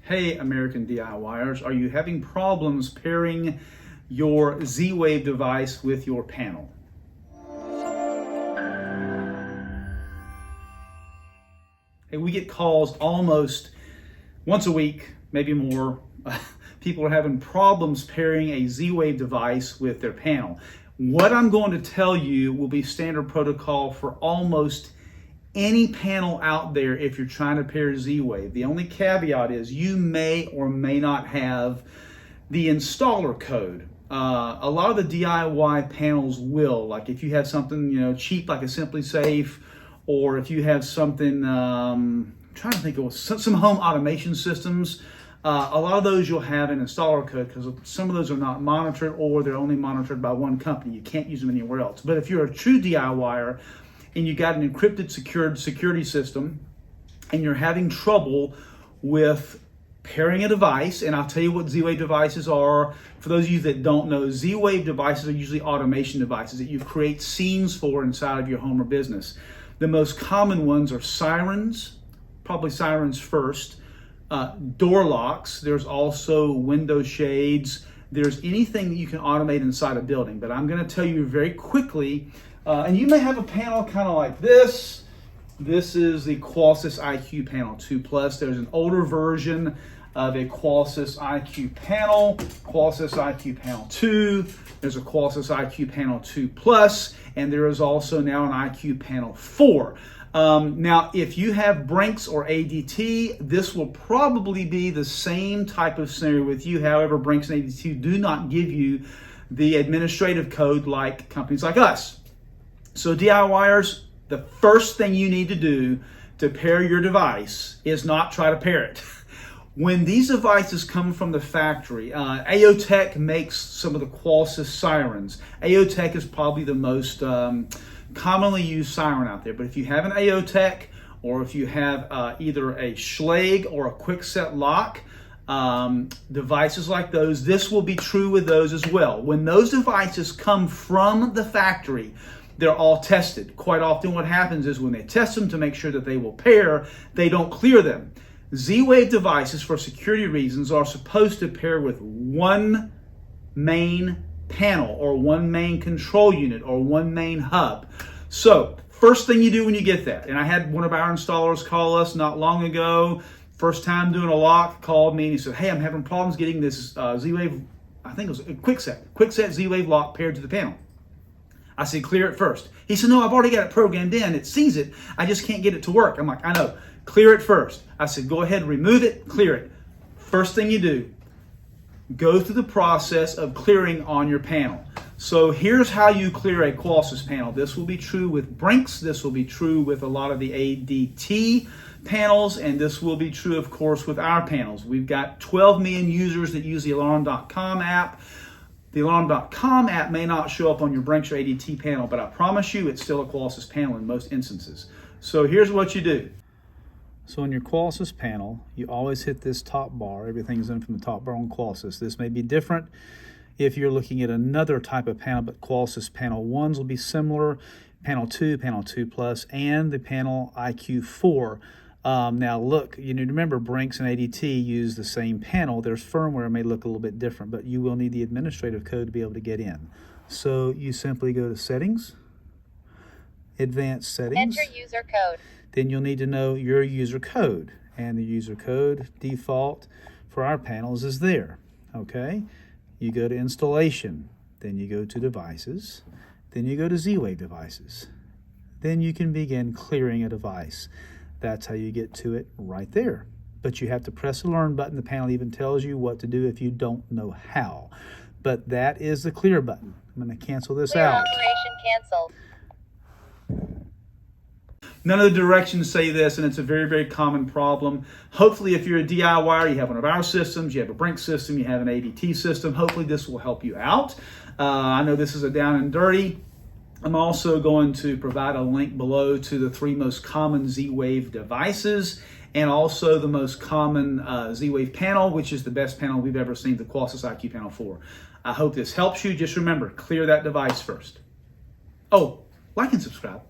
Hey American DIYers, are you having problems pairing your Zwave device with your panel? Hey, we get calls almost once a week, maybe more. People are having problems pairing a Zwave device with their panel. What I'm going to tell you will be standard protocol for almost any panel out there if you're trying to pair Zwave. The only caveat is you may or may not have the installer code. A lot of the DIY panels will, like if you have something cheap like a Simply Safe, or if you have something, I'm trying to think of some home automation systems, a lot of those you'll have an installer code because some of those are not monitored or they're only monitored by one company. You can't use them anywhere else. But if you're a true DIYer and you got an encrypted secured security system and you're having trouble with pairing a device, and I'll tell you what Zwave devices are. For those of you that don't know, Zwave devices are usually automation devices that you create scenes for inside of your home or business. The most common ones are sirens, probably sirens first, door locks. There's also window shades. There's anything that you can automate inside a building. But I'm going to tell you very quickly, and you may have a panel kind of like this. This is the Qolsys IQ Panel 2 Plus. There's an older version of a Qolsys IQ Panel, Qolsys IQ Panel 2. There's a Qolsys IQ Panel 2 Plus, and there is also now an IQ Panel 4. Now, if you have brinks or ADT, this will probably be the same type of scenario with you. However, brinks and ADT do not give you the administrative code like companies like us. So DIYers, the first thing you need to do to pair your device is not try to pair it. When these devices come from the factory, AOTech makes some of the Qolsys sirens. AOTech is probably the most commonly used siren out there. But if you have an AOTech, or if you have either a Schlage or a quick set lock, devices like those, this will be true with those as well. When those devices come from the factory, they're all tested. Quite often what happens is when they test them to make sure that they will pair, they don't clear them. Zwave devices, for security reasons, are supposed to pair with one main panel or one main control unit or one main hub. So first thing you do when you get that, and I had one of our installers call us not long ago, first time doing a lock, called me and he said, hey, I'm having problems getting this Zwave, I think it was a quickset Zwave lock paired to the panel. I said, clear it first. He said, no, I've already got it programmed in. It sees it. I just can't get it to work. I'm like, I know. Clear it first. I said, go ahead, remove it, clear it. First thing you do, go through the process of clearing on your panel. So here's how you clear a Qolsys panel. This will be true with brinks. This will be true with a lot of the ADT panels, and this will be true, of course, with our panels. We've got 12 million users that use the Alarm.com app. The Alarm.com app may not show up on your brinks or ADT panel, but I promise you it's still a Qolsys panel in most instances. So here's what you do. So on your Qolsys panel, you always hit this top bar. Everything's in from the top bar on Qolsys. This may be different if you're looking at another type of panel, but Qolsys panel 1s will be similar, panel 2 Plus, and the panel IQ4. Now look, you need to remember brinks and ADT use the same panel. Their firmware may look a little bit different, but you will need the administrative code to be able to get in. So you simply go to Settings, Advanced Settings. Enter user code. Then you'll need to know your user code. And the user code default for our panels is there. Okay? You go to Installation. Then you go to Devices. Then you go to Zwave Devices. Then you can begin clearing a device. That's how you get to it right there. But you have to press the Learn button. The panel even tells you what to do if you don't know how. But that is the clear button. I'm going to cancel this out. Operation canceled. None of the directions say this, and it's a very, very common problem. Hopefully, if you're a DIYer, you have one of our systems, you have a brink system, you have an ADT system, hopefully this will help you out. I know this is a down and dirty. I'm also going to provide a link below to the 3 most common Zwave devices and also the most common Zwave panel, which is the best panel we've ever seen, the Qolsys IQ Panel 4. I hope this helps you. Just remember, clear that device first. Oh, like and subscribe.